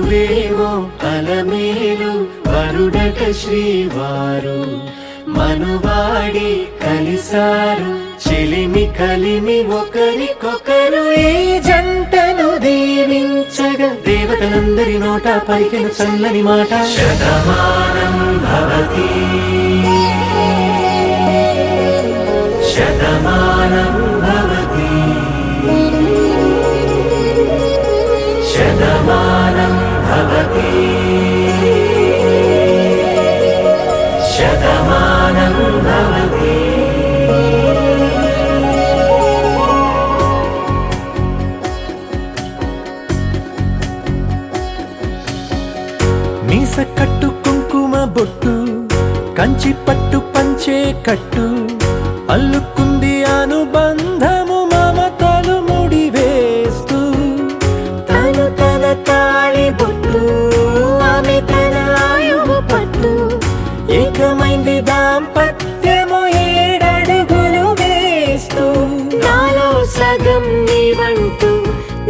మనువేవో అలమేలు వరుడట శ్రీవారు మనువాడి కలిసారు చెలిమి కలిమి ఒకరికొకరు ఈ జంటను దీవించగా దేవతలందరి నోట పలికిన చల్లని మాట శతమానం భవతి శతమానం భవతి శతమానం భవతి శతమానం భవతి. మీస కట్టు కుంకుమ బొట్టు కంచి పట్టు పంచే కట్టు అల్లుకుంది అనుబంధము మమతలు ముడివేస్తూ తను తన తాళి బొట్టు ఆమె తన ఆయువు పట్టు ఏకమైంది దాంపత్యము 7 అడుగులు వేస్తూ నాలో సగం నీవంటూ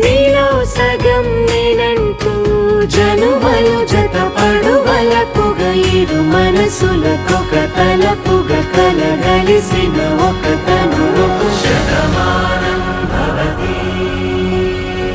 నీలో సగం నేనంటూ జనుమలు జత పడువలపుగ ఇరు మనసులకొక తలపుగ కలగలిసిన ఒక తను